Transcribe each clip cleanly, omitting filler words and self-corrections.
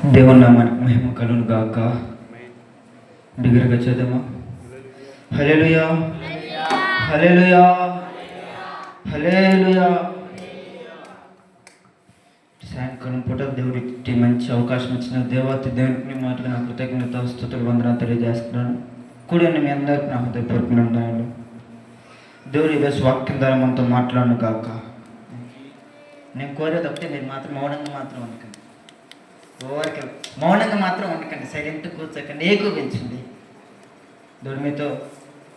దేవుని నామానికి మహిమ కలుగును గాక. బిగ్గరగా చదవమా. హల్లెలూయా, హల్లెలూయా, హల్లెలూయా. సాయంకాలం పూట దేవుడికి మంచి అవకాశం ఇచ్చిన దేవాతి దేవునికి మాటలు నా కృతజ్ఞత స్తుతులు వందనాలు తెలియజేస్తున్నాను. కూడిన మీ అందరికీ నా హృదయపూర్వకమైన వందనాలు. దేవుడి ఈరోజు వాక్యం ద్వారా మనతో మాట్లాడను కాక. నేను కోరేది ఒకటే, మీరు మాత్రం మౌనంగా మాత్రం ఉండకండి. ఓవరికి మౌనంగా మాత్రం ఉండకండి, సైలెంట్ కూర్చోకండి, ఏకూపించండి. దేవుడి మీతో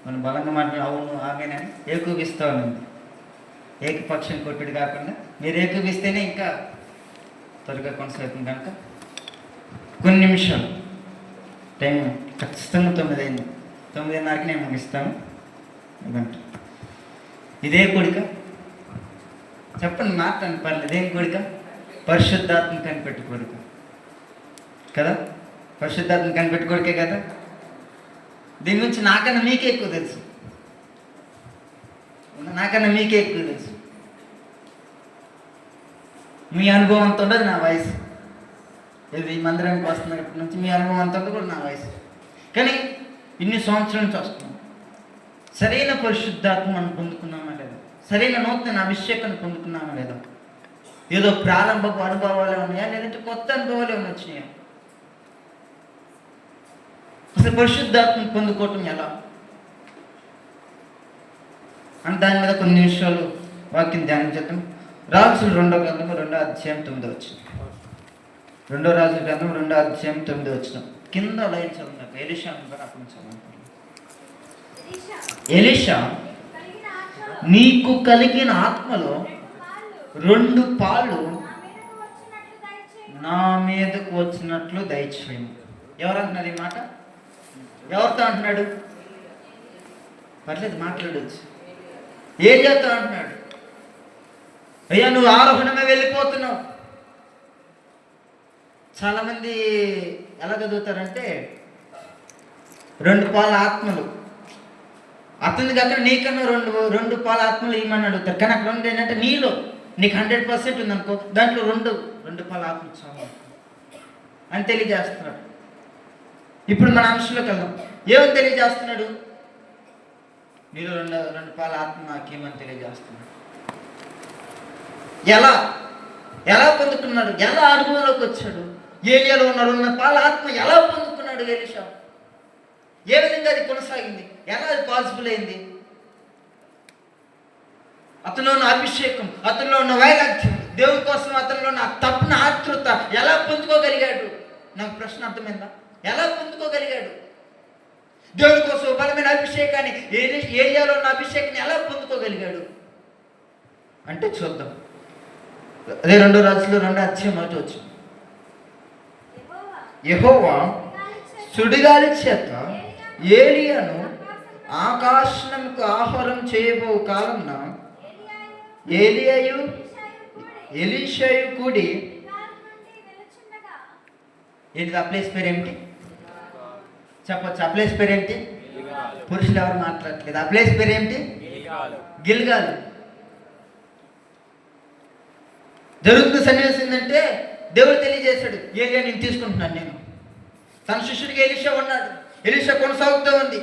మనం బలంగా మాట్లాడి అవును ఆమెనని ఏకూపిస్తూ ఉండండి. ఏకపక్షం కొట్టుడు కాకుండా మీరు ఏకూపిస్తేనే ఇంకా త్వరగా కొనసాగుతుంది. కనుక కొన్ని నిమిషాలు టైం ఖచ్చితంగా 9 అయింది. 9:30కి నేను ముగిస్తాను. గంట ఇదే కోడిక చెప్పండి, మాట్లాడండి పర్లేదు. ఇదేం కోడిక? పరిశుద్ధాత్మ కనిపెట్టు కోరిక కదా. పరిశుద్ధాత్మ కనిపెట్టు కోరికే కదా. దీని గురించి నాకన్నా మీకే ఎక్కువ తెలుసు, నాకన్నా మీకే ఎక్కువ తెలుసు. మీ అనుభవం అంత ఉండదు నా వయసు. ఇది ఈ మందిరానికి వస్తున్నప్పటి నుంచి మీ అనుభవం అంత ఉండదు కూడా నా వయసు. కానీ ఇన్ని సంవత్సరాల నుంచి వస్తున్నాం. సరైన పరిశుద్ధాత్మ మనం పొందుకున్నామా లేదా? సరైన నూతన అభిషేకాన్ని పొందుకున్నామా లేదా? ఏదో ప్రారంభపు అనుభవాలే ఉన్నాయా, లేదంటే కొత్త అనుభవాలు ఏమైనా వచ్చినాయా? అసలు పరిశుద్ధాత్మను పొందుకోవటం ఎలా అని దాని మీద కొన్ని నిమిషాలు వాక్యం ధ్యానం చేద్దాం. రాజుల 2వ గ్రంథం 2వ అధ్యాయం 9వ వచనం. 2వ రాజుల గ్రంథం 2వ అధ్యాయం 9వ వచనం. కింద లైన్ చదువుతాక ఎలీషా అప్పుడు చదువుతాను. ఎలీషా, నీకు కలిగిన ఆత్మలో 2 పాళ్ళు నా మీదకు వచ్చినట్లు దయచేయము. ఎవరంటున్నారు ఈ మాట? ఎవరితో అంటున్నాడు? పర్లేదు మాట్లాడవచ్చు. ఏలియాతో అంటున్నాడు. అయ్యా నువ్వు ఆరోహణమే వెళ్ళిపోతున్నావు. చాలామంది ఎలా చదువుతారంటే 2 పాల ఆత్మలు అతనికి అక్కడ నీకన్నా 2 పాల ఆత్మలు ఇవ్వమని అడుగుతారు. కానీ అక్కడ ఉంది ఏంటంటే నీలో నీకు 100% ఉందనుకో, దాంట్లో 2 పాల ఆత్మ చాలు అని తెలియజేస్తున్నాడు. ఇప్పుడు మన అంశంలోకి వెళ్దాం. ఏమని తెలియజేస్తున్నాడు? నీలో 2 పాల ఆత్మ నాకేమని తెలియజేస్తున్నాడు. ఎలా పొందుకున్నాడు? ఎలా అనుభవంలోకి వచ్చాడు? ఏలియాలో ఉన్న 2 పాల ఆత్మ ఎలా పొందుకున్నాడు ఎలీషా? ఏ విధంగా అది కొనసాగింది? ఎలా అది పాసిబుల్ అయింది? అతనిలో ఉన్న అభిషేకం, అతనిలో ఉన్న వైరాగ్యం, దేవుని కోసం అతనిలో ఉన్న తప్పున ఆతృత ఎలా పొందుకోగలిగాడు? నాకు ప్రశ్న అర్థమైందా? ఎలా పొందుకోగలిగాడు? దేవుని కోసం బలమైన అభిషేకాన్ని, ఏలియాలో ఉన్న అభిషేకాన్ని ఎలా పొందుకోగలిగాడు అంటే చూద్దాం. అదే 2వ రాజులో 2వ అధ్యాయం 1వ వచనం. యెహోవా సుడిగాలి చేత ఏలియాను ఆకాశముకు ఆహారం చేయబో కాలంన ఏలియాయు ఎలీషాయు కూడి ఏంటి? ఆ ప్లేస్ పేరు ఏమిటి చెప్పచ్చు? ఆ ప్లేస్ పేరు ఏంటి? పురుషులు ఎవరు మాట్లాడట్లేదు. ఆ ప్లేస్ పేరు ఏమిటి? గిల్గాలు. జరుగుతున్న సన్నివేశం ఏంటంటే దేవుడు తెలియజేశాడు, ఏలియా నేను తీసుకుంటున్నాను. నేను తన శిష్యుడికి ఎలీషా ఉన్నాడు. ఎలీషా కొనసాగుతూ ఉంది,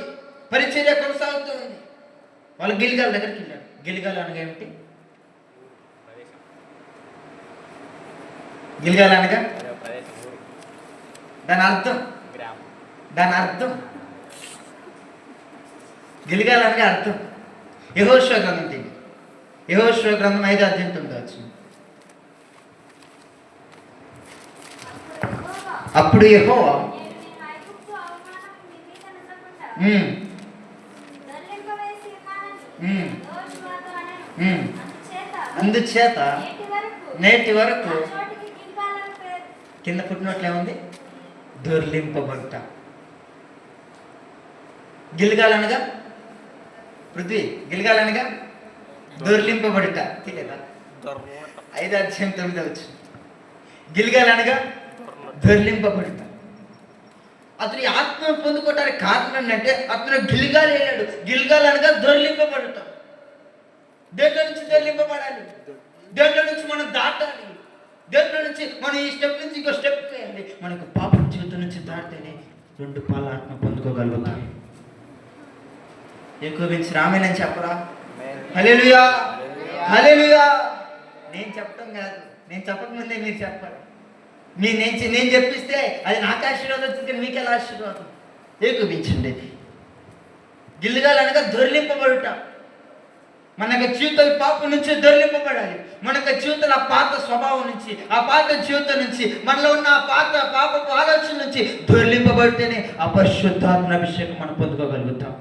పరిచర్య కొనసాగుతూ ఉంది. వాళ్ళు గిల్గాల దగ్గరికి వెళ్ళాడు. గిల్గాలు అనగా ఏమిటి? గిల్గాలు అనగా దాని అర్థం గిల్గాల్ అనగా అర్థం. యెహోషువ గ్రంథం తిరిగి యెహోషువ గ్రంథం 5వ అధ్యాయం 9వ వచనం. అప్పుడు యెహోవా అందుచేత నేటి వరకు కింద పుట్టినట్లు ఏముంది? దొర్లింపబడుట. గిల్గాలనగా పృథ్వీ, గిల్గాలనగా దొర్లింపబడుట. తెలియదా? 5వ అధ్యాయం 9వ వచనం. గిల్గాలనగా దొర్లింపబడుట. అతని ఆత్మను పొందుకోవటానికి కారణం అంటే అతను గిల్గాలు వెళ్ళాడు. గిల్గాలు అనగా దొర్లింపబడుట. దేంట్లో నుంచి దొర్లింపబడాలి? దేంట్లో నుంచి మనం దాటాలి? దేంట్లో నుంచి మనం ఈ స్టెప్ నుంచి ఇంకో స్టెప్ వేయాలి. వెళ్ళి మనకు పాప జీవితం నుంచి దాటితేనే 2 పాల ఆత్మ పొందుకోగలుగుతాం. ఏకోపించి రామేనని చెప్పరా? హల్లెలూయా, హల్లెలూయా. నేను చెప్పడం కాదు, నేను చెప్పకముందే మీరు చెప్పాలి. నేను చెప్పిస్తే అది నాకు ఆశీర్వాదం వచ్చింది, మీకు ఎలా ఆశీర్వాదం? ఏకోపించండి. గిల్లుగాలు అనగా దొర్లింపబడుట. మన యొక్క జీవితాలు పాపం నుంచి దొర్లింపబడాలి. మన యొక్క జీవితాలు ఆ పాత స్వభావం నుంచి, ఆ పాత జీవితం నుంచి, మనలో ఉన్న ఆ పాత పాపపు ఆలోచన నుంచి దొర్లింపబడితేనే ఆ పరిశుద్ధాత్మ అభిషేకం మనం పొందుకోగలుగుతాం.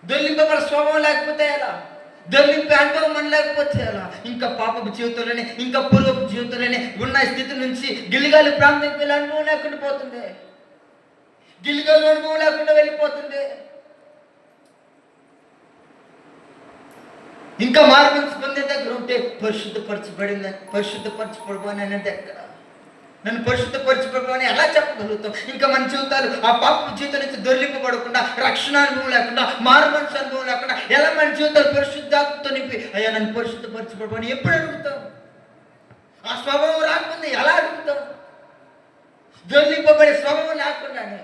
దొర్లింపబడ స్వభావం లేకపోతే ఎలా? దొర్లింపే అనుభవం మన లేకపోతే ఎలా? ఇంకా పాపపు జీవితంలోనే, ఇంకా పూర్వపు జీవితంలోనే ఉన్న స్థితి నుంచి గిల్లిగాలి ప్రాంతానికి వెళ్ళే అనుభవం లేకుండా పోతుంది. గిల్లిగాలి అనుభవం లేకుండా వెళ్ళిపోతుంది. ఇంకా మార్పు పొందే దగ్గర ఉంటే పరిశుద్ధపరచబడిపోని అనేది ఎక్కడ? నన్ను పరిశుద్ధపరచబడిపోని ఎలా చెప్పగలుగుతాం? ఇంకా మన జీవితాలు ఆ పాప జీవితం నుంచి దొర్లింపబడకుండా, రక్షణ అనుభవం లేకుండా, మారు మనసు అనుభవం లేకుండా ఎలా మన జీవితాలు పరిశుద్ధాత్మతో నింపి అయ్యా నన్ను పరిశుద్ధపరచబడిపోని ఎప్పుడు అడుగుతాం? ఆ స్వభావం రాకుండా ఎలా అడుగుతాం? దొర్లింపబడే స్వభావం లేకుండానే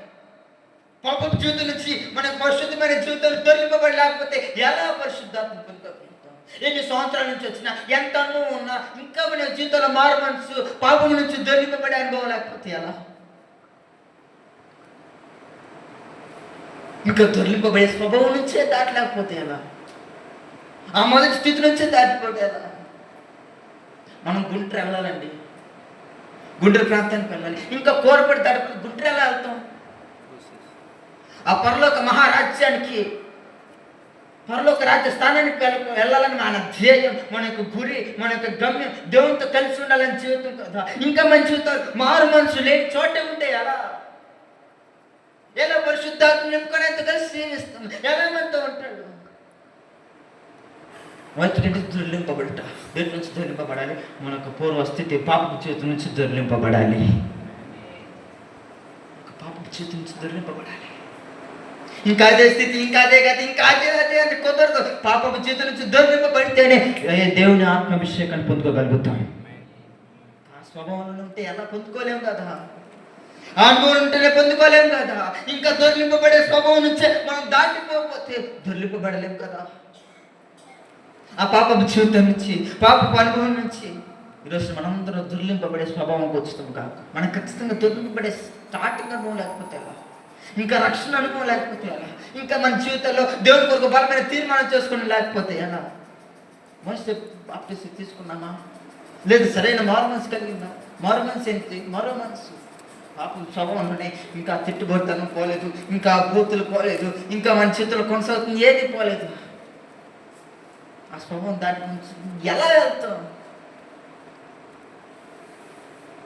పాపపు జీవితం నుంచి మన పరిశుద్ధమైన జీవితాలు దొర్లింపబడి లేకపోతే ఎలా పరిశుద్ధాత్మ పొందుతాం? ఎన్ని సంవత్సరాల నుంచి వచ్చినా, ఎంత అనుభవం ఉన్నా, ఇంకా మన జీవితంలో మారు మనసు, పాపం నుంచి దొరికిపడే అనుభవం లేకపోతే ఎలా? ఇంకా దొరికిపబడే స్వభావం నుంచే దాటలేకపోతే ఎలా? ఆ మొదటి స్థితి నుంచే దాటిపోతే ఎలా? మనం గుంటూరు వెళ్ళాలండి, గుంటూరు ప్రాంతానికి వెళ్ళాలి. ఇంకా కోరపడి దాటిపోతే గుంటూరు ఎలా వెళ్తాం? ఆ పరలోక మహారాజ్యానికి, పరలోక రాజ్య స్థానానికి వెళ్ళాలని మన ధ్యేయం, మన యొక్క గురి, మన యొక్క గమ్యం దేవునితో కలిసి ఉండాలని జీవితం కదా. ఇంకా మన జీవితాలు మారు మనసు లేని చోటే ఉంటే ఎలా పరిశుద్ధాత్మ నింపుకొనేంత కలిసి జీవిస్తాం? ఎలా మనతో ఉంటాడు? వాటి దొర్లింపబడట. దేని నుంచి దొర్లింపబడాలి? మన యొక్క పూర్వస్థితి పాపపు జీవితం నుంచి దొర్లింపబడాలి. పాపపు జీవితం నుంచి దొర్లింపబడాలి. ఇంకా అదే స్థితి, ఇంకా అదే గతి, ఇంకా అదే అంటే కుదరదు. పాపపు జీవితం నుంచి దొరికిపబడితేనే దేవుని ఆత్మాభిషేకాన్ని పొందుకోగలుగుతాం. ఆ స్వభావంలో ఉంటే ఎలా పొందుకోలేము కదా, ఆ అనుభవం ఉంటేనే పొందుకోలేము కదా. ఇంకా దొరికింపబడే స్వభావం నుంచే మనం దాటిపోతే దొరికిపబడలేము కదా. ఆ పాపపు జీవితం నుంచి, పాపపు అనుభవం నుంచి ఈరోజు మనందరం దొరికింపబడే స్వభావంకి వచ్చుతాం కాక. మనం ఖచ్చితంగా దొరికింపబడే స్టార్టింగ్ అనుభవం లేకపోతే ఎలా? ఇంకా రక్షణ అనుభవం లేకపోతే ఎలా? ఇంకా మన జీవితంలో దేవుని కొరకు బలమైన తీర్మానం చేసుకుని లేకపోతే ఎలా? మనసు బాప్టిజం తీసుకున్నామా? లేదు సరైన మారు మనసు కలిగిందా? మారు మనసు ఏంటి? మరో మనసు పాపం స్వభావంలోనే ఇంకా తిట్టుబడితనం పోలేదు, ఇంకా బూతులు పోలేదు, ఇంకా మన చేతుల్లో కొనసాగుతుంది ఏది పోలేదు. ఆ స్వభావం దాటి నుంచి ఎలా వెళ్తాం?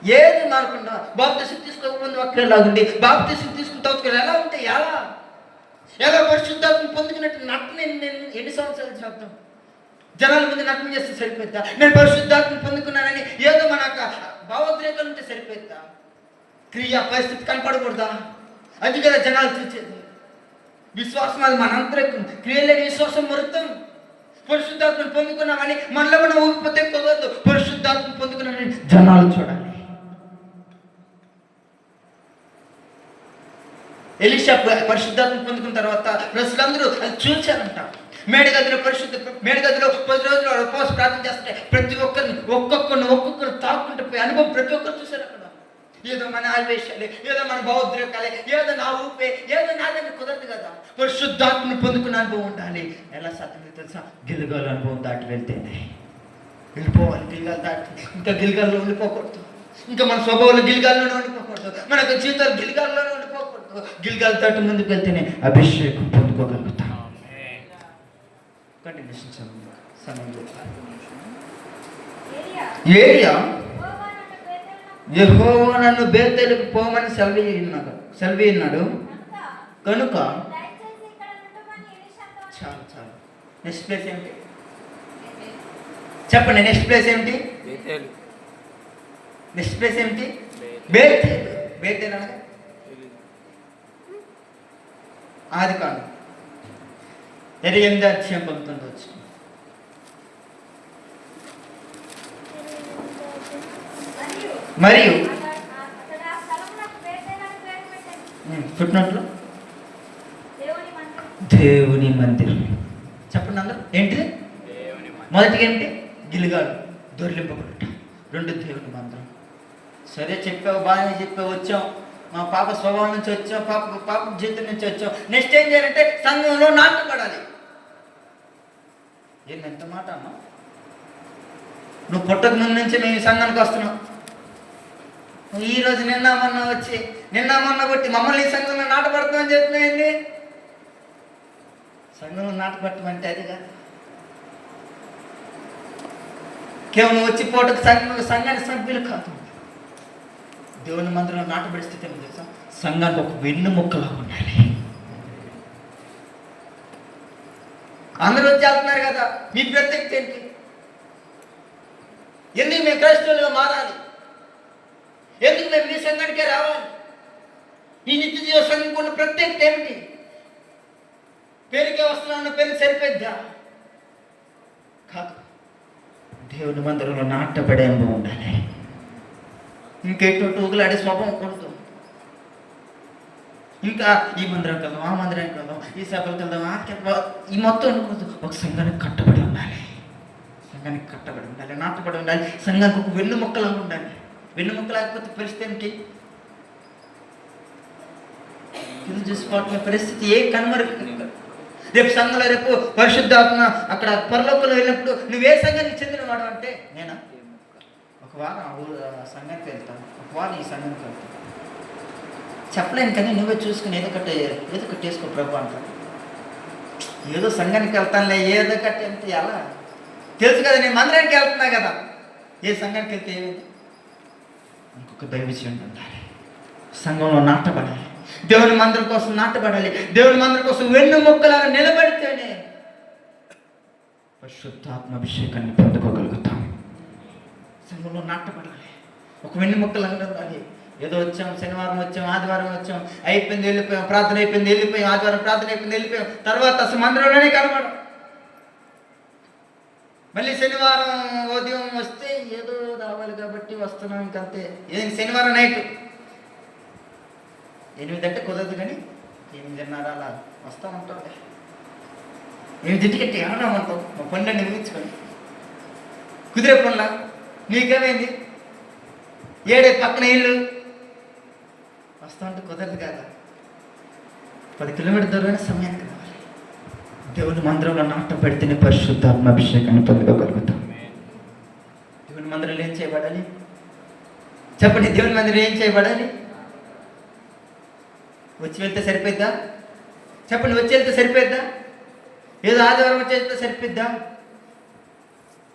ఏది మారకుండా బాప్టిజం తీసుకోకముందు ఒకేలాగుండి, బాప్టిజం తీసుకున్న తర్వాత ఎలా ఉంటే ఎలా పరిశుద్ధాత్మ పొందుకున్నట్టు నటన ఎన్ని సంవత్సరాలు చేద్దాం? జనాల ముందు నటన చేస్తే సరిపోద్దా? నేను పరిశుద్ధాత్మ పొందుకున్నానని ఏదో మన భావోద్రేకాలు ఉంటే సరిపోద్దా? క్రియా పరిస్థితి కనపడకూడదా? అది కదా జనాలు చూసేది. విశ్వాసం అది మనంతరం, క్రియలేని విశ్వాసం మరుతాం. పరిశుద్ధాత్మను పొందుకున్నామని మనలో మనం ఊపిపోతే కుదరదు. పరిశుద్ధాత్మ పొందుకున్నామని జనాలు చూడాలి. ఎలీషా పరిశుద్ధాత్మ పొందుకున్న తర్వాత ప్రజలందరూ అది చూశారంట. మేడగదిలో 10 రోజులు ఉపవాస ప్రార్థన చేస్తుంటే ప్రతి ఒక్కరిని ఒక్కొక్కరు తాక్కుంటూ పోయి అనుభవం ప్రతి ఒక్కరు చూశారు అక్కడ. ఏదో మన ఆవేశాలే, ఏదో మన భావోద్రేకాలే, ఏదో నా ఊపే, ఏదో నాదని కుదరదు కదా. పరిశుద్ధాత్మను పొందుకున్న అనుభవం ఉండాలి. ఎలా సాధ్యమే తెలుసా? గిల్గాల అనుభవం దాటి వెళ్తేనే వెళ్ళిపోవాలి. గిల్గాలు దాటి ఇంకా గిల్గాల్లో ఉండిపోకూడదు. ఇంకా మన స్వభావంలో గిల్గాల్లోనే ఉండిపోకూడదు. మన యొక్క జీవితాలు గిల్గాల్లోనే ఉండిపోకూడదు. గిల్గాల్ దాటి ముందుకు వెళ్తేనే అభిషేకం పొందుకోగలుగుతాం. ఏలియా యెహోవా నన్ను బేతేలుకు పోమని సెలవిన్నాడు కనుక చాలు. నెక్స్ట్ ప్లేస్ ఏమిటి చెప్పండి? నెక్స్ట్ ప్లేస్ ఏమిటి? నెక్స్ట్ ప్లేస్ ఏమిటి? బేతేలు అనగా ఆదికాండం 28:19 మరియు ఫుట్నోట్లో దేవుని మందిరం. చెప్పండి అందరూ, ఏంటిది? మొదటిగా ఏంటి? గిలిగాడు, దొర్లింపబడుట. రెండు, దేవుని మందిరం. సరే చెప్పావు, బాగానే చెప్పావు, వచ్చాం, మా పాప స్వభావం నుంచి వచ్చాం, పాప జీవితం నుంచి వచ్చాం. నెక్స్ట్ ఏం చేయాలంటే సంఘంలో నాటపడాలి. ఏంటి ఎంత మాట అమ్మా? నువ్వు పుట్టక ముందు నుంచి మేము ఈ సంఘానికి వస్తున్నాం. ఈరోజు నిన్న మొన్న కొట్టి మమ్మల్ని ఈ సంఘంలో నాటపడుతున్నామని చెప్తున్నాయండి. సంఘంలో నాటపడటం అది కాదు. కేవలం వచ్చి పూటకు సంఘానికి సభ్యులు కాదు. దేవుని మందిరంలో నాటబడి స్థితి ఏమి తెలుసా? సంఘానికి ఒక వెన్నుముక్కలా ఉండాలి. అందరూ వచ్చి వెళ్తున్నారు కదా, మీ ప్రత్యేకత ఏంటి? ఎందుకు మేము క్రైస్తవులుగా మారాలి? ఎందుకు మేము మీ సంఘానికే రావాలి? ఈ నిత్య జీవ సంఘం ఉన్న ప్రత్యేకత ఏమిటి? పేరుకే వస్తున్నాను, పేరుకి సరిపోద్దా? కాదు. దేవుని మందిరంలో నాటబడే అనుభవం ఉండాలి. ఇంకెటువంటి ఊగులాడే స్వభావం కూడదు. ఇంకా ఈ మందిరానికి వెళ్దాం, ఆ మందిరానికి వెళ్దాం, ఈ సభలకు వెళ్దాం, ఈ మొత్తం అనుకోవద్దు. ఒక సంఘానికి కట్టబడి ఉండాలి. సంఘానికి కట్టబడి ఉండాలి, నాటబడి ఉండాలి. సంఘానికి ఒక వెన్నుముక్కలా ఉండాలి. వెన్నుముక్క లేకపోతే పరిస్థితి ఏమిటి? ఇది చూసుకోవటం పరిస్థితి ఏ కనుమరుగు. రేపు సంఘంలో రేపు పరిశుద్ధాత్మ అక్కడ పరలోకంలో వెళ్ళినప్పుడు నువ్వే సంఘానికి చెందినవాడు అంటే నేనా? ఒక వారం సంఘానికి వెళ్తాను, ఒక వారం ఈ సంఘానికి వెళ్తాను చెప్పలేను. కానీ నువ్వే చూసుకుని ఏదో కట్టేసుకో ప్రభు అంటాను. ఏదో సంఘానికి వెళ్తానులే, ఏదో కట్టి అంటే ఎలా తెలుసు కదా, నేను మందిరానికి వెళ్తున్నా కదా. ఏ సంఘానికి వెళ్తే ఏమైంది? ఇంకొక దైవజనుడు ఉండాలి. సంఘంలో నాటబడాలి. దేవుని మందిరం కోసం నాటబడాలి. దేవుని మందిరం కోసం వెన్నుముక్కలాగా నిలబడితేనే పరిశుద్ధాత్మ అభిషేకాన్ని పొందుకోగలుగుతాం. సంఘంలో నాటబడాలి, ఒక వెన్నుముక్కలాగా ఉండాలి. ఏదో వచ్చాం, శనివారం వచ్చాం, ఆదివారం వచ్చాం, అయిపోయింది వెళ్ళిపోయాం, ప్రార్థన అయిపోయింది వెళ్ళిపోయాం, ఆదివారం ప్రార్థన అయిపోయింది వెళ్ళిపోయాం, తర్వాత అసలు మందిరంలోనే కనబడం. మళ్ళీ శనివారం ఉదయం వస్తే ఏదో రావాలి కాబట్టి వస్తున్నాం, ఇంకంతే. ఏది శనివారం నైట్ 8 అంటే కుదరదు, కానీ 8:30 అలా వస్తూ ఉంటాం. 8 కట్టి ఏమన్నా ఉంటాం, మా పనులన్నీ ముగించుకొని కుదిరే పనుల. నీకేమైంది? 7 పక్కన ఇల్లు వస్తూ ఉంటే కుదరదు కదా. 10 కిలోమీటర్ దూరమైన సమయానికి రావాలి. దేవుని మందిరంలో నాటబడితేనే పరిశుద్ధాత్మ అభిషేకాన్ని పొందుకోగలుగుతాం. దేవుని మందిరంలో ఏం చేయబడాలి చెప్పండి? దేవుని మందిరం ఏం చేయబడాలి? వచ్చి వెళ్తే సరిపోద్దా? చెప్పండి, వచ్చి వెళ్తే సరిపోద్దా? ఏదో ఆదివారం వచ్చి వెళ్తే సరిపోద్దా?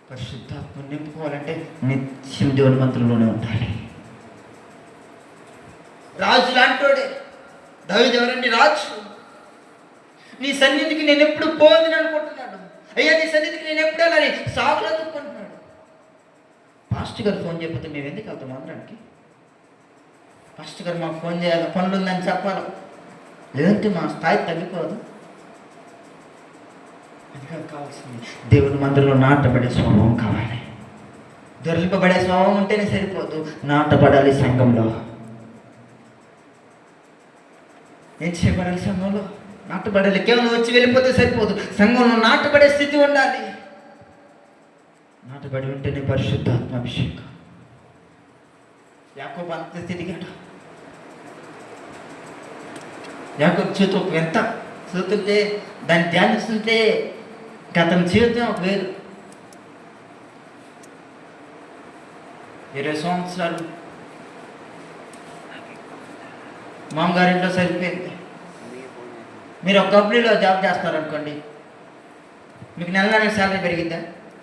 పరిశుద్ధాత్మ నింపుకోవాలంటే నిత్యం దేవుని మందిరంలోనే ఉండాలి. రాజు లాంటోడే దావీదు. ఎవరండి రాజు? నీ సన్నిధికి నేను ఎప్పుడు పోదని అనుకుంటున్నాడు. అయ్యా నీ సన్నిధికి నేను ఎప్పుడు వెళ్ళాలి సాగులు అందుకుంటున్నాడు. పాస్టర్ గారు ఫోన్ చేయకపోతే మేము ఎందుకు వెళ్తాం మందిరానికి? పాస్టర్ గారు మాకు ఫోన్ చేయాలి, పనులు ఉందని చెప్పాలి, లేదంటే మా స్థాయి తగ్గిపోదు. అది కాదు కావాల్సింది. దేవుని మందిరంలో నాటబడే స్వభావం కావాలి. దొరికిపబడే స్వభావం ఉంటేనే సరిపోదు, నాటపడాలి. సంఘంలో ఏం చేయబడాలి? సంఘంలో నాటబడాలి. కేవలం వచ్చి వెళ్ళిపోతే సరిపోదు, సంఘంలో నాటబడే స్థితి ఉండాలి. నాటబడి ఉంటేనే పరిశుద్ధాత్మ అభిషేకం. యాకోబు అంత స్థితిగాడు. యాకోబు జీవితం ఎంత చదువుతుంటే దాన్ని ధ్యానిస్తుంటే అతని జీవితం ఒక వేరు. 20 సంవత్సరాలు మామగారింట్లో సరిపోయింది. మీరు ఒక కంపెనీలో జాబ్ చేస్తారనుకోండి, మీకు నెలకి శాలరీ పెరిగిద్దా?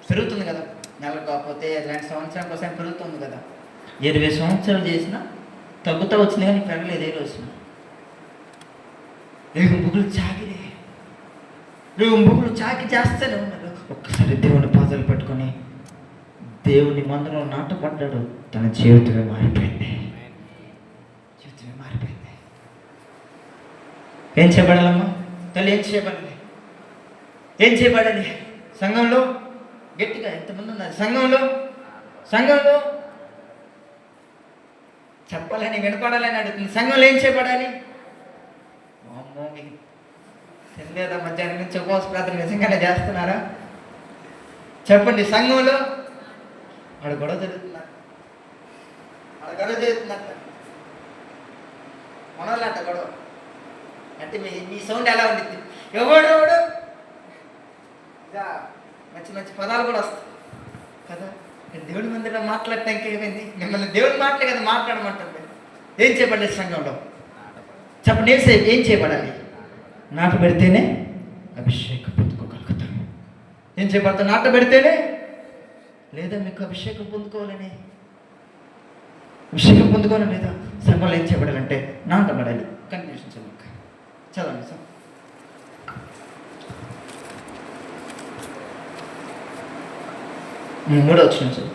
పెరుగుతుంది కదా. నెలకు కాకపోతే 2 సంవత్సరాలకు ఒకసారి పెరుగుతుంది కదా. 20 సంవత్సరాలు చేసినా తగ్గుతూ వచ్చింది కానీ పెరగలేదు. ఏ రోజు రేగుంబుగులు చాకిరే, రేగుంబుగులు చాకి చేస్తూనే ఉన్నారు. ఒక్కసారి దేవుని పాదాలు పట్టుకొని దేవుని మందిరంలో నాటపడ్డాడు. తన జీవితమే మారిపోయింది. జీవితమే మారిపోయింది. ఏం చేయబడాలమ్మా తల్లి? ఏం చేయబడాలి? ఏం చేయబడాలి? సంఘంలో గట్టిగా ఎంతమంది ఉన్నారు? సంఘంలో చెప్పాలని వినపడాలని అడుగుతుంది. సంఘంలో ఏం చేయబడాలి? అమ్మో, మీకు తెలియదా? మధ్యాహ్నం నుంచి ఉపవాస ప్రార్థన నిజంగానే చేస్తున్నారా? చెప్పండి. సంఘంలో ఆడ గొడవ జరుగుతున్నారు, మనోళ్ళంట గొడవ అంటే మీ సౌండ్ ఎలా ఉండిద్ది? ఎవడు మంచి మంచి పదాలు కూడా వస్తాయి కదా. దేవుడి మందిలో మాట్లాడటానికి ఏమైంది? మిమ్మల్ని దేవుడి మాటలే కదా మాట్లాడమంటుంది. ఏం చేయబడాలి సంఘంలో? చెప్పండి. ఏం చేయబడాలి? నాట పెడితేనే అభిషేకం పొందుకోగలుగుతాం. ఏం చేయబడతాం? నాట పెడితేనే. లేదా మీకు అభిషేకం పొందుకోవాలని, అభిషేకం పొందుకోవాలని లేదా? సంఘంలో ఏం చేయబడాలంటే నాటబడాలి. కంటిన్యూషన్ చదవండి సార్. మూడో వచ్చిన సార్.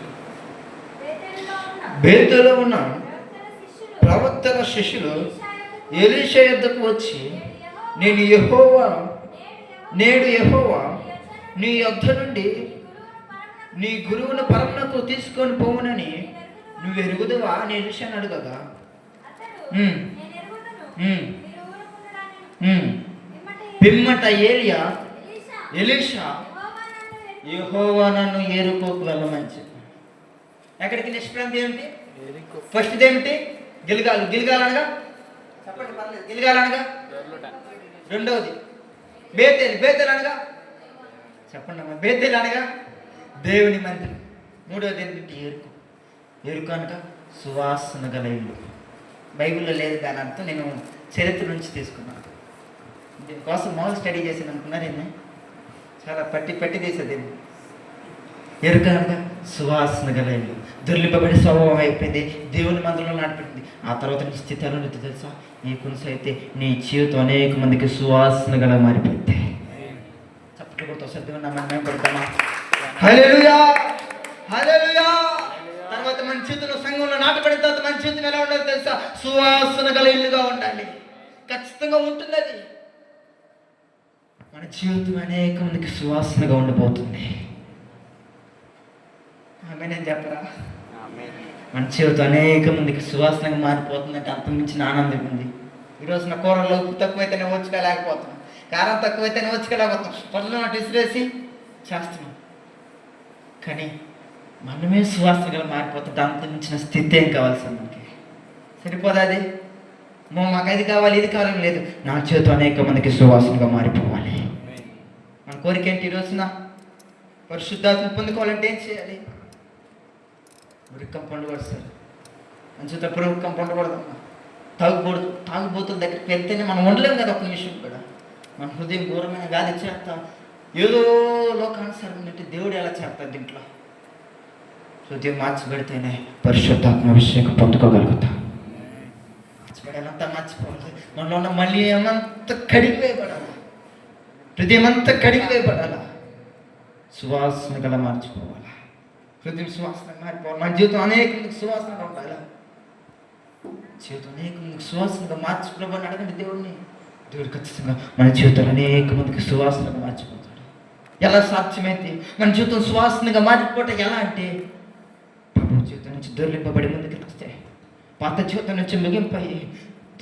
బేతేలులో ఉన్న ప్రవక్తల శిష్యులు ఎలీషా యొద్దకు వచ్చి, నేడు యెహోవా నీ యొద్ద నుండి నీ గురువును పరమునకు తీసుకొని పోవునని నువ్వు ఎరుగుదువా అని ఎలీషాను అడుగగా, పిమ్మట ఎలీషా యెహోవా నన్ను ఎరుకోకు వెళ్ళమని చెప్పి. ఎక్కడికి నిష్క్రాంతి ఏమిటి? ఫస్ట్ ఏమిటి? గిల్గాలనగా చెప్పండి, పర్లేదు. గిల్గాలనగా రెండవది బేతేలు అనగా చెప్పండి అమ్మా. బేతేలు అనగా దేవుని మందిరం. మూడవది ఏంటంటే ఎరుకు అనగా సువాసన గల ఇల్లు. బైబిల్లో లేదు దాని అర్థం, నేను చరిత్ర నుంచి తీసుకున్నాను. దీనికోసం మామూలు స్టడీ చేసాను అనుకున్నారేమో, చాలా పట్టి తీసేది. ఎరుక అనగా సువాసన గల ఇల్లు. దుర్లిపబడి స్వభావం అయిపోయింది, దేవుని మందిరంలో నడిపింది. ఆ తర్వాత నీ స్థితి ఎలా ఉంది తెలుసా? నీ కొనసాగితే నీ జీవితం అనేక మందికి సువాసన గల మారిపోయింది. చప్పట్లు కొడుతూ సద్దుగా మేము పడతామా? హల్లెలూయా, హల్లెలూయా. తర్వాత మన జీవితంలో సంఘంలో నాటపడిన తర్వాత మన జీవితం ఎలా ఉండాలి తెలుసా? సువాసన గల ఇల్లుగా ఉండాలి. ఖచ్చితంగా ఉంటుంది అది. మన జీవితం అనేక మందికి సువాసనగా ఉండిపోతుంది. ఆమె నేను చెప్పరా? మన జీవితం అనేక మందికి సువాసనగా మారిపోతుందంటే అంత మించిన ఆనందం ఉంది. ఈరోజు నా కూరలో ఉప్పు తక్కువైతేనే ఓచుకోలేకపోతున్నాం, కారం తక్కువైతేనే ఓచుకోలేకపోతున్నాం, పనులు నాటి విసిరేసి చేస్తున్నాం. కానీ మనమే సువాసనగా మారిపోతుంటే అంత మించిన స్థితి ఏం కావాల్సింది? మనకి సరిపోదా అది? మాకు అది కావాలి ఇది కావాలని లేదు. నా జీవితం అనేక మందికి సువాసనగా మారిపోవాలి. మన కోరిక ఏంటి? ఈరోజున పరిశుద్ధాత్మ పొందుకోవాలంటే ఏం చేయాలి? ఉరికం పండుగడు సార్, మంచిత పురుకం పండుగడదమ్మా. తాగుబోతుల దగ్గరికి వెళ్తేనే మనం ఉండలేము కదా. ఒక నిమిషం కూడా మన హృదయం ఘోరమైన గాలి చేస్తా ఏదో లోకానుసారం ఉన్నట్టు దేవుడు ఎలా చేస్తాడు? దీంట్లో హృదయం మార్చిపెడితేనే పరిశుద్ధాత్మ అభిషేకం పొందుకోగలుగుతాం. మార్చిపడాలంతా మార్చిపోవాలి. మనలో ఉన్న మళ్ళీ ఏమంతా కడిగి వేయబడాలా, హృదయం అంతా కడిగి వేయబడాలా, సువాసన గల మార్చిపోవాలా. హృదయం సువాసనగా మారిపోవాలి. మన జీవితం అనేక మందికి సువాసనగా ఉండాలా. జీవితం అనేక మందికి సువాసనగా మార్చిపోవాలని అడగండి దేవుడిని. దేవుడు ఖచ్చితంగా మన జీవితాలు అనేక మందికి సువాసనగా మార్చిపోతాడు. ఎలా సాధ్యమైంది? మన జీవితం సువాసనగా మారిపోవటం ఎలా అంటే, ప్రభు జీవితం నుంచి దొర్లింపబడి ముందుకు వస్తే, పాత జీవితం నుంచి ముగింపయి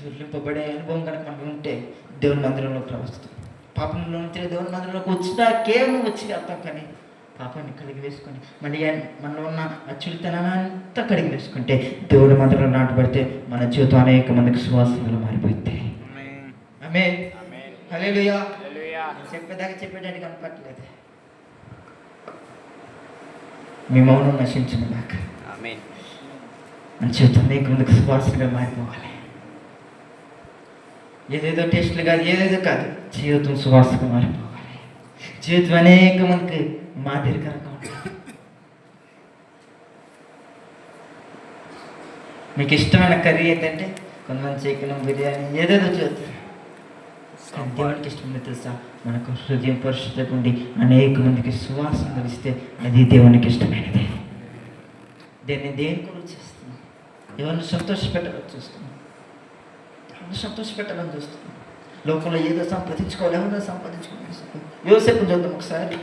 దొర్లింపబడే అనుభవం కనుక మనకు ఉంటే దేవుని మందిరంలో ప్రవహిస్తాం. పాపంలో ఉంటే దేవుని మందిరంలోకి వచ్చినాకేమో వచ్చి వెళ్తాం. కానీ పాపాన్ని కడిగి వేసుకొని మళ్ళీ మనలో ఉన్న అచ్చుడితనాన్ని అంతా కడిగి వేసుకుంటే దేవుడి మందిరంలో నాటబడితే మన జీవితం అనేక మందికి సువాసనలు మారిపోయింది. ఆమేన్, హల్లెలూయా. చెప్పేదాకా చెప్పేదానికి కనపట్లేదు. మీ మౌనం నశించిన దాకా మన జీవితం అనేక మందికి సువాసనగా మారిపోవాలి. ఏదేదో టేస్ట్లు కాదు, ఏదేదో కాదు, జీవితం సువాసనగా మారిపోవాలి. జీవితం అనేక మందికి మాదిరికరంగా ఉంటుంది. మీకు ఇష్టమైన కర్రీ ఏంటంటే కొంతమంది చికెన్ బిర్యానీ ఏదేదో చేస్తారు. దేవుడికి ఇష్టమైన తెలుసా? మనకు హృదయం పరిశుద్ధంగా ఉండి అనేక మందికి సువాసన కలిస్తే అది దేవునికి ఇష్టమైనది. దేని కొరకు చేస్తున్నాం? ఎవరిని సంతోషపెట్టాలని చూస్తున్నాం, ఎవరిని సంతోషపెట్టాలని చూస్తున్నాం. లోకంలో ఏదో సంపాదించుకోవాలి, ఎవరో సంపాదించుకోవాలి. యోసేపు చూద్దాం ఒకసారి.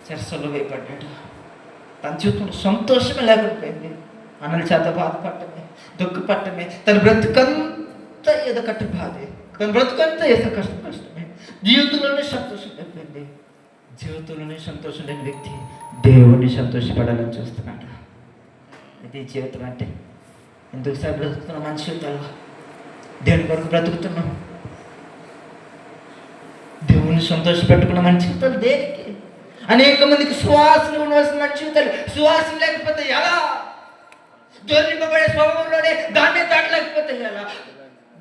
చెరసలో వేయబడ్డాడు. తన జీవితంలో సంతోషమే లేకపోయింది. అన్నల చేత బాధపడటమే, దుఃఖపడటమే, తన బ్రతుకంతా ఏదో కట్టు బాధే, తన బ్రతుకంతా ఏదో కష్టమే, జీవితంలోనే సంతోషం లేదండి. జీవితంలోనే సంతోషం లేని వ్యక్తి దేవుణ్ణి సంతోషపడాలని చూస్తున్నాడు. ఇది జీవితం అంటే. ఎందుకు సార్ బ్రతుకుతున్నాం మన జీవితాల్లో? దేవుని కొరకు బ్రతుకుతున్నాం. దేవుణ్ణి సంతోషపెట్టుకున్న మన జీవితాలు దేనికి? అనేక మందికి సువాసన ఉండవలసిన మన జీవితాలు సువాసన లేకపోతే ఎలా? జోలింపబడే స్వభావంలోనే దాన్ని దాటలేకపోతే ఎలా?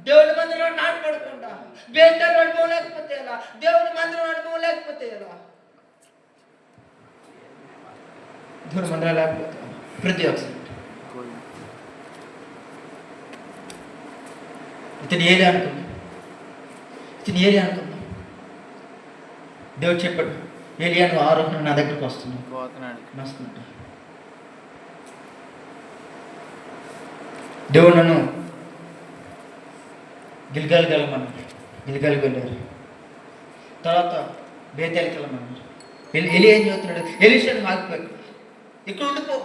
దేవుని మందిరంలో నాటపడకుండా బేతాలు అనుభవం లేకపోతే ఎలా? దేవుని మందిరం అనుభవం లేకపోతే ఎలా? దేవుని మందిరం లేకపోతే ప్రతి ఒక్కసారి ఇతను ఏరియా అనుకుందాం. దేవుడు చెప్పాడు, ఏలియా నువ్వు ఆరోహణ నా దగ్గరకు వస్తున్నాడు. దేవుడు నన్ను గిల్గాల్ వెళ్ళారు. తర్వాత బేతేల్కి వెళ్ళమన్నారు. ఎలి ఏం చెబుతున్నాడు? ఎలీషాను ఆగిపోయాడు, ఇక్కడ ఉండిపో.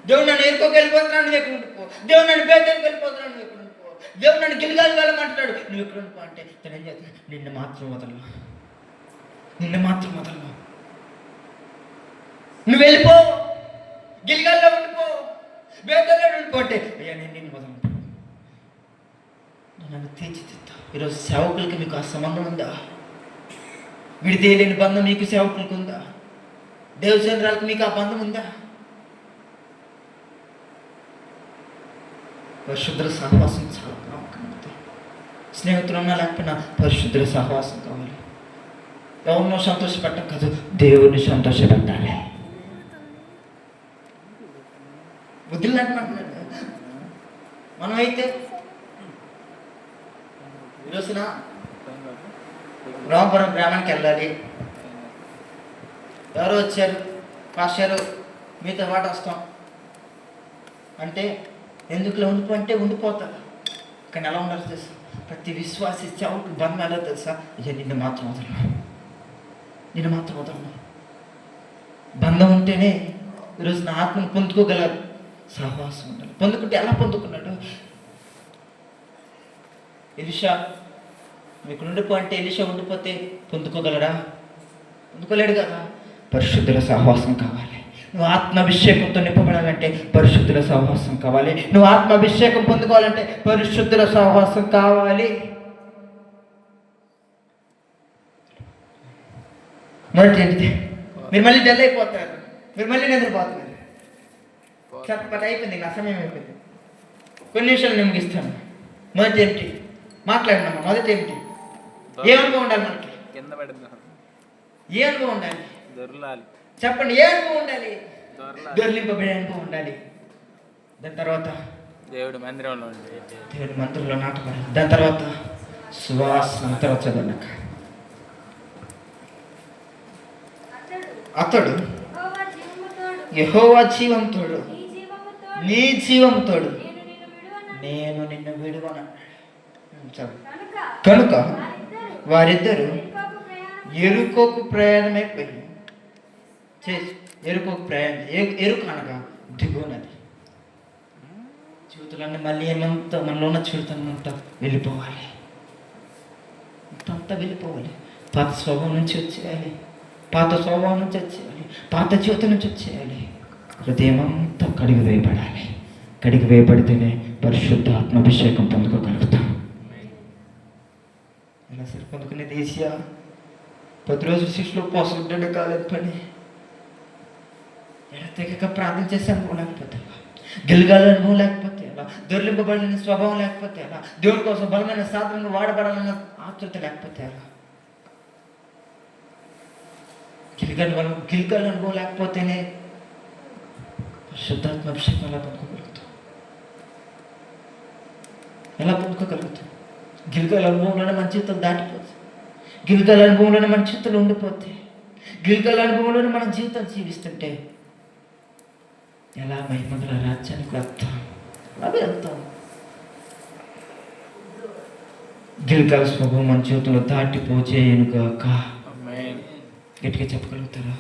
దేవుడు నన్ను ఎరుకోకి వెళ్ళిపోతున్నాడు, నువ్వు ఎక్కడ ఉండిపో. దేవుడు నన్ను బేతేల్కి వెళ్ళిపోతున్నాడు, నువ్వు ఎక్కడ ఉండిపో. దేవుడు నన్ను గిల్గాల్ వెళ్ళమంటున్నాడు, నువ్వు ఎక్కడ ఉండిపో. అంటే తను ఏం చేస్తున్నాడు? నిన్ను మాత్రం వదలను, నువ్వు వెళ్ళిపో, గిల్గాల్లో ఉండిపో, బేతేల్లో ఉండిపో. అంటే అయ్యా నేను నిన్ను వదలను, నన్ను తీర్చిదిద్దా. ఈరోజు సేవకులకి మీకు ఆ సంబంధం ఉందా? విడితేయలేని బంధం మీకు సేవకులకు ఉందా? దేవచంద్రాలకు మీకు ఆ బంధం ఉందా? పరిశుద్ధ సహవాసం చాలా ప్రాముఖ్యత. స్నేహితులున్నా లేకపోయినా పరిశుద్ధ సహవాసం కావాలి. ఎవరినో సంతోషపెట్టడం కాదు, దేవుడిని సంతోషపెట్టాలి. బుద్ధులు అంటున్నాడు. మనమైతే ఈరోజున రామపురం గ్రామానికి వెళ్ళాలి. ఎవరో వచ్చారు, పాస్టర్ మీతో పాటు వస్తాం అంటే ఎందుకులో ఉండిపో అంటే ఉండిపోతారు. కానీ ఎలా ఉండాలి తెలుసా? ప్రతి విశ్వాసి చౌకు బంధం ఎలా తెలుసా? ఇక నిన్ను మాత్రం వదలను. బంధం ఉంటేనే ఈరోజు నా ఆత్మను పొందుకోగలరు. సహవాసం ఉండాలి. పొందుకుంటే ఎలా పొందుకున్నాడు? ఎలీషా మీకు ఉండిపో అంటే ఎలీషా ఉండిపోతే పొందుకోగలరా? పొందుకోలేడు కదా. పరిశుద్ధుల సహవాసం కావాలి. నువ్వు ఆత్మాభిషేకంతో నింపబడాలంటే పరిశుద్ధుల సహవాసం కావాలి. నువ్వు ఆత్మాభిషేకం పొందుకోవాలంటే పరిశుద్ధుల సహవాసం కావాలి. మొదటి ఏంటిది? మీరు మళ్ళీ డల్ అయిపోతారు, మీరు మళ్ళీ నిద్రపోతున్నారు. చప్పటి అయిపోయింది, నా సమయం అయిపోయింది. కొన్ని నిమిషాలు నేను ముగిస్తాను. మొదటి ఏమిటి? మాట్లాడినామా? మొదటి ఏమిటి? ఏ అనుభవం ఉండాలి మనకి? ఏ అనుభవం ఉండాలి? చెప్పండి, ఏ అనుభవం ఉండాలి? దొర్లింపబడే అనుభవం ఉండాలి. దాని తర్వాత దేవుడి మందిరంలో నాటపడాలి. దాని తర్వాత సువాసన. తర్వాత చదవక అతడు యెహోవా జీవంతోడు, నీ జీవంతోడు, నేను నిన్ను విడువను. కనుక వారిద్దరూ ఎరుకోకు ప్రయాణమైపోయి ఎరుకోకు ప్రయాణం. ఎరుకు అనగా దిగునది. జీవితాలన్నీ మళ్ళీ ఏమంతా మనలో ఉన్న జీవితాలంతా వెళ్ళిపోవాలి. అంతా వెళ్ళిపోవాలి. పాత స్వభావం నుంచి వచ్చేయాలి, పాత జీవితం నుంచి వచ్చేయాలి. హృదయం అంతా కడిగి వేయబడాలి. కడిగి వేయబడితేనే పరిశుద్ధ ఆత్మాభిషేకం పొందుకోగలుగుతాం. ఎలా సరే పొందుకునేది ఈజీయా? 10 రోజులు శిష్యులు ఉపవాసం ఉంటే కాలేదు పని. తెగక ప్రార్థన చేసే అనుభవం లేకపోతే ఎలా? గెలగాల అనుభవం లేకపోతే ఎలా? దొర్లింపబడిన స్వభావం లేకపోతే ఎలా? దేవుడి కోసం బలమైన సాధనంగా వాడబడాలన్న ఆతృత లేకపోతే ఎలా? గిల్గాల అనుభవం లేకపోతేనే శుద్ధాత్మ అభిషేకం ఎలా పొందుకోగలుగుతాం? గిల్గాల అనుభవంలోనే మన జీవితం దాటిపోతుంది. గిల్గాల అనుభవంలోనే మన జీవితంలో ఉండిపోతే, గిల్గాల అనుభవంలోనే మన జీవితం జీవిస్తుంటే ఎలా మహిమగల రాజ్యానికి వెళ్తాం? అలా వెళ్తాం. గిల్గాల స్వభావం మన జీవితంలో దాటిపోచేయనుగాక. గట్టిగా చెప్పగలుగుతారా?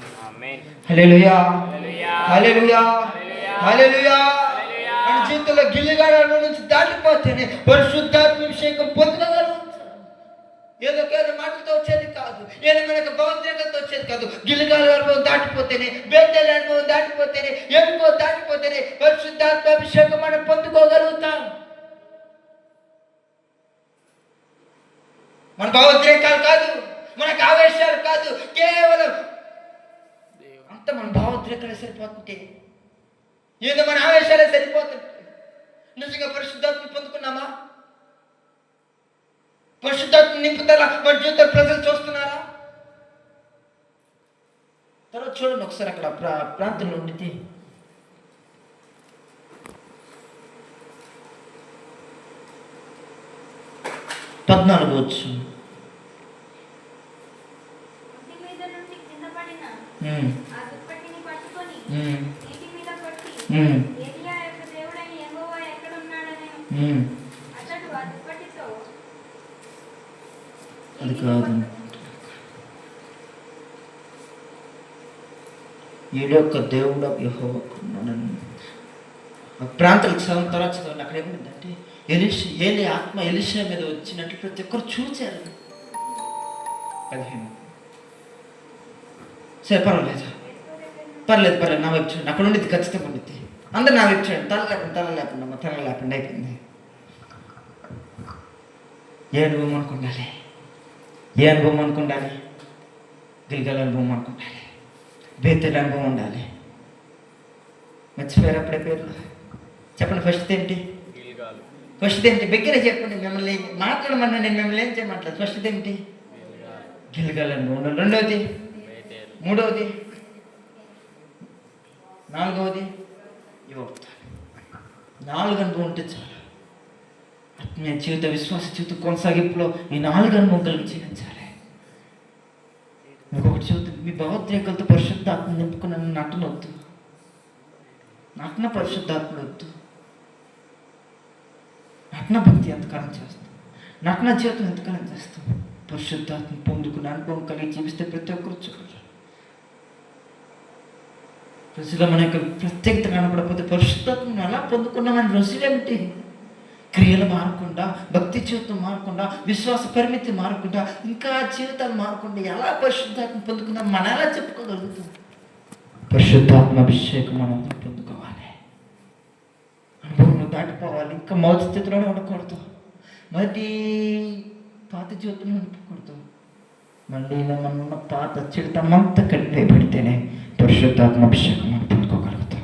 హల్లెలూయా, హల్లెలూయా, హల్లెలూయా. మన జీవితంలో గిల్లిగాడ నుంచి దాటిపోతేనే పరిశుద్ధాత్మ అభిషేకం పొందగలుగుతాం. ఏదో కేవలం మాటలతో వచ్చేది కాదు, ఏదో మనకు భావోద్రేకంతో వచ్చేది కాదు. గిల్లిగాల అనుభవం దాటిపోతేనే, బేతేల అనుభవం దాటిపోతేనే, ఎరుకో దాటిపోతేనే పరిశుద్ధాత్మ అభిషేకం మనం పొందుకోగలుగుతాం. మన భావోద్రేకాలు కాదు, మనకు ఆవేశాలు కాదు, కేవలం అంత మన భావోద్రేకాలే సరిపోతుంటే, ఏదో మన ఆవేశాలే సరిపోతుంటే నిజంగా పరిశుద్ధాత్మ పొందుకున్నామా? పరిశుద్ధాత్మ నింపుతారా మన జీవితం ప్రజలు చూస్తున్నారా? తర్వాత చూడండి ఒకసారి అక్కడ ప్రాంతంలో ఉండి 14 వచ్చు. అది కాదు, ఈడ యొక్క దేవుడు యెహోవా ప్రాంతాలకు సగం తర్వాత చదవండి. అక్కడ ఏమిటంటే ఏలి ఆత్మ ఎలీషా మీద వచ్చినట్లు ప్రతి ఒక్కరు చూచారు. 15 సరే పర్వాలేదు, నా వైపు చూడండి. అక్కడ ఉండిద్ది, ఖచ్చితంగా ఉండిద్ది. అందరు నా వైపు చూడండి. తల లేకుండా అయిపోయింది. ఏ అనుభవం అనుకుండాలి, ఏ అనుభవం అనుకుండాలి? గిల్గల్ అనుభవం అనుకుండాలి, బేతేల్ అనుభవం ఉండాలి. మర్చిపోయారు అప్పుడే పేర్లు. చెప్పండి, ఫస్ట్ ఏంటి? బిగ్గర చెప్పండి. మిమ్మల్ని మాట్లాడమన్నా నేను మిమ్మల్ని ఏం చేయమంటలేదు. ఫస్ట్ ఏంటి? గిల్గల్ అనుభవం ఉండాలి. రెండవది, మూడవది, నాలుగవది యువత. 4 అనుభవం ఉంటే చాలు. ఆత్మీయ జీవిత, విశ్వాస జీవిత కొనసాగింపులో ఈ 4 అనుభవం కలిగి జీవించాలి. ఇంకొకటి జీవితం, మీ భావోద్రేకాలతో పరిశుద్ధాత్మ నింపుకున్న నటన వద్దు. నటన పరిశుద్ధాత్మ వద్దు. నటన భక్తి ఎంతకాలం చేస్తాం, నటన జీవితం ఎంతకాలం చేస్తాం? పరిశుద్ధాత్మ పొందుకున్న అనుభవం కలిగి జీవిస్తే ప్రతి ఒక్కరు చూడాలి. రుచిలో మన యొక్క ప్రత్యేకత కనపడకపోతే పరిశుద్ధాత్మను ఎలా పొందుకున్నామని రుచులు ఏమిటి? క్రియలు మారకుండా, భక్తి జీవితం మారకుండా, విశ్వాస పరిమితి మారకుండా, ఇంకా జీవితాలు మారకుండా ఎలా పరిశుద్ధాత్మ పొందుకుందాం? మనం ఎలా చెప్పుకోగలుగుతాం? పరిశుద్ధాత్మ అభిషేకం మనం పొందుకోవాలి. అనుభవం దాటిపోవాలి. ఇంకా మొదటి స్థితిలోనే ఉండకూడదు. మొదటి పాత జీవితంలో ఉండకూడదు. మళ్ళీ మన పాత చిడతమంతా కలిపి పెడితేనే పరిశుద్ధాత్మ అభిషేకం మనం పొందుకోగలుగుతాం.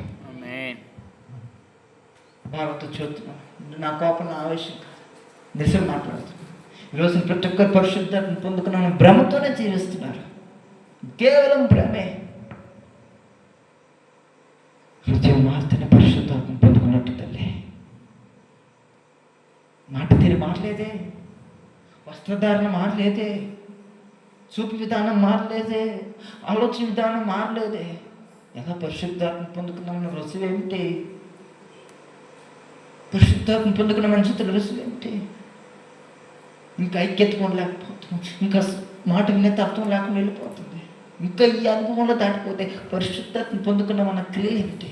భారత చూస్తున్నాం. నా కోపం, నా ఆవేశం నిజం మాట్లాడుతున్నాను. ఈరోజు ప్రతి ఒక్కరు పరిశుద్ధాత్మ పొందుకున్న భ్రమతోనే జీవిస్తున్నారు. కేవలం భ్రమే. హృదయం మారితేనే పరిశుద్ధాత్మ పొందుకున్నట్టు తల్లి. మాట తీరు మారలేదే, వస్త్రధారణ మారలేదే, చూపు విధానం మారలేదే, ఆలోచన విధానం మారలేదే. ఎలా పరిశుద్ధాత్మ పొందుకున్నామన్న రుచి ఏమిటి? పరిశుద్ధాత్మ పొందుకున్న మనుషుల రుచి ఏమిటి? ఇంకా ఐక్యత లేకపోతున్నాం, ఇంకా మాట వినేత అర్థం లేకుండా వెళ్ళిపోతుంది. ఇంకా ఈ అనుభవంలో దాటిపోతే పరిశుద్ధాత్మ పొందుకున్న మన క్రియ ఏమిటి?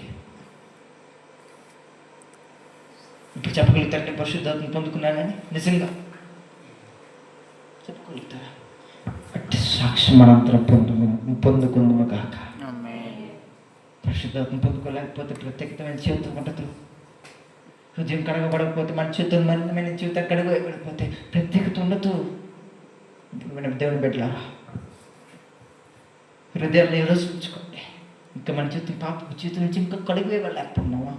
ఇప్పుడు చెప్పగలుగుతారంటే పరిశుద్ధాత్మ పొందుకున్నానని నిజంగా చెప్పగలుగుతారా? అట్టి సాక్షి మనంతరం పొందుకుందాము కాక. పరిశుద్ధాత్మ పొందుకోలేకపోతే ప్రత్యేకమైన జీవితం ఉండదు. హృదయం కడగబడకపోతే మన జీవితం, మన జీవితం కడగబడిపోతే ప్రత్యేకత ఉండదు. మన దేవుని బిడ్డలారా, హృదయాన్ని ఈరోజు ఉంచుకోండి. ఇంకా మన జీవితం పాప జీవితం నుంచి ఇంకా కడుగు లేకపోతున్నామా?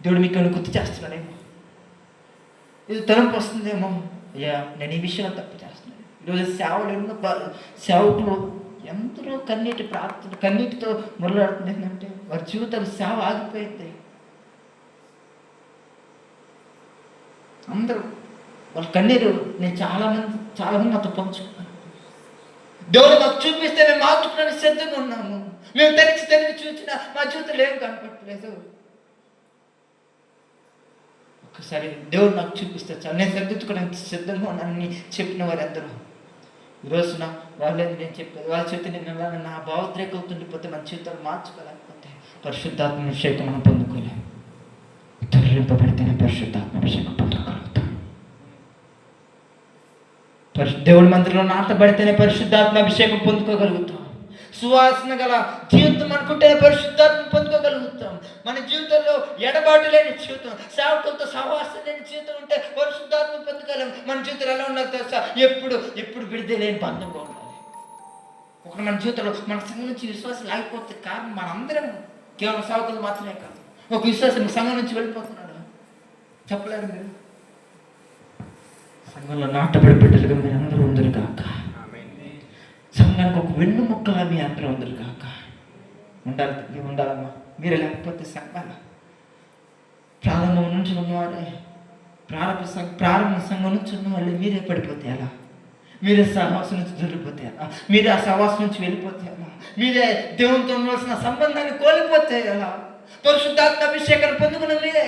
దేవుడు మీకు గుర్తు చేస్తున్నాడేమో, ఇది తలంపు వస్తుందేమో. అయ్యా, నేను ఈ విషయంలో తప్పు చేస్తున్నాను. ఈరోజు సేవలు ఎన్నో సేవకులు ఎందరో కన్నీటి ప్రార్థన, కన్నీటితో మొదలాడుతుంది. ఏంటంటే వారి జీవితాలు సేవ ఆగిపోయింది. అందరూ వాళ్ళ కన్నీరు నేను చాలా మంది నాతో పంచుకున్నాను. దేవుడు మాకు చూపిస్తే మేము మార్చుకోవడానికి సిద్ధంగా ఉన్నాము. మేము తనిఖీ చూసినా మా జీవితంలో ఏం కనపడలేదు. ఒకసారి దేవుడు నాకు చూపిస్తే చాలు, నేను సరిదిద్దుకోవడానికి సిద్ధంగా ఉన్నానని చెప్పిన వారు ఎందరో. ఈరోజున వాళ్ళేది నేను చెప్పేది, వాళ్ళ చేతి నేను నా భావోద్రేకంతో ఉండిపోతే మన జీవితాలు మార్చుకోలేకపోతే పరిశుద్ధాత్మ అభిషేకం మనం పొందుకోలేము. దొరికింపబడితేనే పరిశుద్ధాత్మ అభిషేకం పొందుకోగలుగుతాం. దేవుడి మందిరంలో నాటబడితేనే పరిశుద్ధాత్మ అభిషేకం పొందుకోగలుగుతాం. సువాసన గల జీవితం అనుకుంటేనే పరిశుద్ధాత్మ పొందుకోగలుగుతాం. మన జీవితంలో ఎడబాటు లేని జీవితం, సేవకులతో సహవాసం లేని జీవితం ఉంటే పరిశుద్ధాత్మ పొందుకోలేము. మన జీవితంలో ఎలా ఉండాలి తెలుసా? ఎప్పుడు విడుదల లేని బంధంగా ఉండాలి. ఒకటి మన జీవితంలో మన సంఘం నుంచి విశ్వాసం ఆగిపోతే కారణం మనందరం కేవలం సేవకులు మాత్రమే కాదు. ఒక విశ్వాసం సంఘం నుంచి వెళ్ళిపోతున్నాడు చెప్పలేరు. మీరు సంఘంలో నాటబడి బిడ్డలుగా మీరు అందరూ ఉందరు కాక, సంఘానికి ఒక వెన్ను ముక్కలా మీ అందరూ ఉందరు కాక. ఉండాలమ్మా. మీరు లేకపోతే సంఘాల ప్రారంభం నుంచి ఉన్నవాడే, ప్రారంభ సంఘం నుంచి ఉన్నవాళ్ళు మీరే పడిపోతే ఎలా? మీరే సహవాసం నుంచి దొరికిపోతే ఎలా? మీరే ఆ సహవాసం నుంచి వెళ్ళిపోతే ఎలా? మీరే దేవునితో ఉండవలసిన సంబంధాన్ని కోల్పోతే ఎలా? పరిశుద్ధాత్మ అభిషేకాన్ని పొందుకున్న మీరే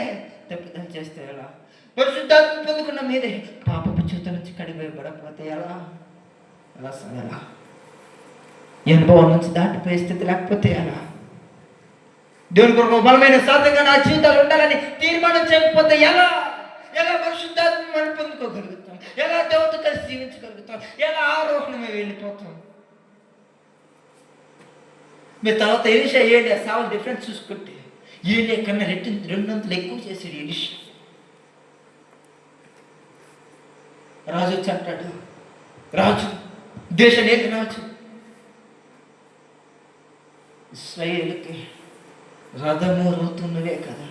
తప్పిదం చేస్తే ఎలా? పరిశుద్ధాత్మ పొందుకున్న మీరే పాపపు జీవితం నుంచి కడిగివేయబడకపోతే ఎలా? ఎలా? ఈ అనుభవం నుంచి దాటిపోయే స్థితి లేకపోతే ఎలా? దేవుని కొరకు బలమైన సాధంగా నా జీవితాలు ఉండాలని తీర్మానం చేయకపోతే ఎలా? పరిశుద్ధాత్మ మనం పొందుకోగలుగుతాం? ఎలా దేవుడితో కలిసి జీవించగలుగుతాం? ఎలా ఆరోహణమే వెళ్ళిపోతాం? మీరు తర్వాత ఎలీషా ఏలియా సావులు డిఫరెన్స్ చూసుకుంటే ఏలియా కన్నా రెండంతలు ఎక్కువ చేశాడు ఎలీషా. రాజు వచ్చి అంటాడు, రాజు దేశ నేత రాజు ఇశ్రాయేలుకి రథము రౌతున్నవే కదా.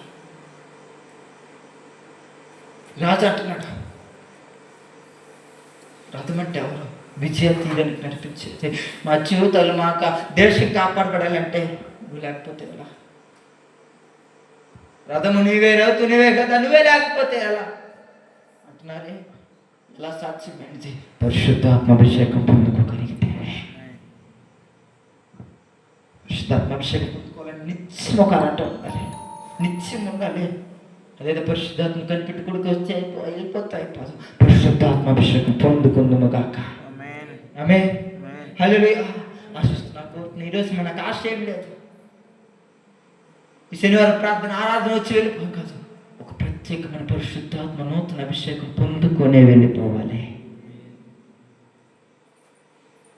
రాజు అంటున్నాడు, రథం అంటే ఎవరు? విజయ తీరానికి నడిపించేది. మా జీవితాలు మాకు దేశం కాపాడబడాలంటే నువ్వు లేకపోతే ఎలా? రథము నీవే, రౌతు నీవే కదా, నువ్వే లేకపోతే ఎలా అంటున్నారే. ఎలా సాధ్యమైనది? పరిశుద్ధాత్మాభిషేకం పొందుకోగలిగితే. పరిశుద్ధాత్మాభిషేకం పొందుకోవాలని నిత్యం ఒక ఆరాటం ఉండాలి, నిత్యం ఉండాలి. అదేదో పరిశుద్ధాత్మ కనిపెట్టుకుడికి వచ్చి వెళ్ళిపోతే అయిపోదు. పరిశుద్ధాత్మాభిషేకం పొందుకుందుము గాక. ఆమేన్. హల్లెలూయా. ఆశిస్తున్నా, కోరుతున్నా. ఈరోజు మనకు ఆశ ఏం లేదు. ఈ శనివారం ప్రార్థన ఆరాధన వచ్చి వెళ్ళిపోం కాదు. ఒక ప్రత్యేకమైన పరిశుద్ధాత్మ నూతన అభిషేకం పొందుకొనే వెళ్ళిపోవాలి.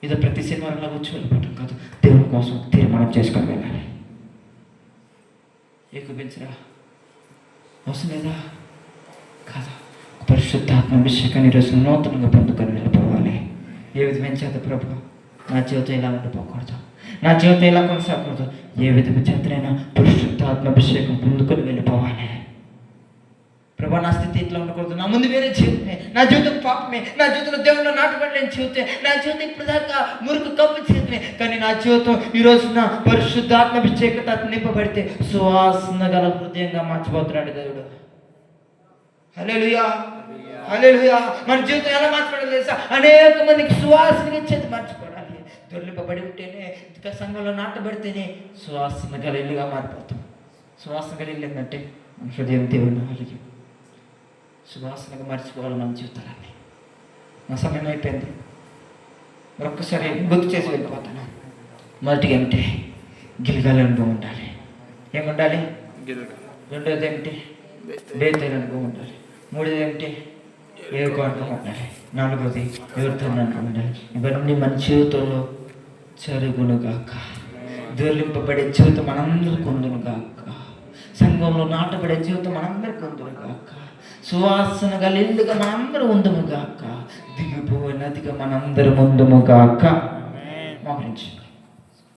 ఇదో ప్రతి శనివారంలో వచ్చి వెళ్ళిపోవటం కాదు. దేవుని కోసం తీర్మానం చేసుకొని వెళ్ళాలి. ఏకపించరా అవసరం లేదా? కాదా? పరిశుద్ధాత్మ అభిషేకాన్ని ఈరోజు నూతనంగా పొందుకొని వెళ్ళిపోవాలి. ఏ విధమైన చేత ప్రభు నా జీవితం ఇలా ఉండిపోకూడదు, నా జీవితం ఇలా కొనసాగకూడదు. ఏ విధమైన చేతనైనా పరిశుద్ధాత్మ అభిషేకం పొందుకొని వెళ్ళిపోవాలి. ప్రభా నా స్థితి ఇట్లా ఉండకూడదు, నా ముందు వేరే జీవితమే, నా జీవితం పాపమే, నా జీవితంలో దేవుళ్ళు నాటుబడలేని జీవితమే, నా జీవితం ఇప్పుడు దాకా మురుకు కప్పు జీవితమే. కానీ నా జీవితం ఈ రోజున పరిశుద్ధాత్మ అభిషేకత నింపబడితే సువాసన గల హృదయంగా మార్చిపోతున్నాడు దేవుడు. హల్లెలూయా, హల్లెలూయా. మన జీవితం ఎలా మార్చిపోవడం తెలుసా? అనేక మందికి సువాసన ఇచ్చేది మార్చిపోవాలి. దొర్లింపబడి ఉంటేనే, ఇంకా సంఘంలో నాటబడితేనే సువాసన గల ఇల్లుగా మారిపోతాం. సువాసన గల ఇల్లు ఏంటంటే మన హృదయం దేవుని కలిగి సువాసనగా మర్చిపోవాలి మన జీవితాలన్నీ. నా సమయం అయిపోయింది, మరొక్కసారి గుర్తు చేసి వెళ్ళిపోతాను. మొదటిగా ఏమిటి? గిల్గాల అనుభవం ఉండాలి. ఏముండాలి? రెండోది ఏమిటి? బేతేలు అనుభవం ఉండాలి. మూడోది ఏమిటి? ఏకో అనుభవం ఉండాలి. నాలుగోది ఎవరితో అనుభవం ఉండాలి. ఇవన్నీ మన జీవితంలో జరుగునుగాక. దొర్లింపబడే జీవితం మనందరూ కొందునుగాక. సంఘంలో నాటబడే జీవితం మనందరికీ ఉందునుగాక. సువాసన గల ఇల్లుగా మనందరూ ఉందుముగాక. దిగిపోయినదిగా మనందరూ ముందుముగాక. మోకరించి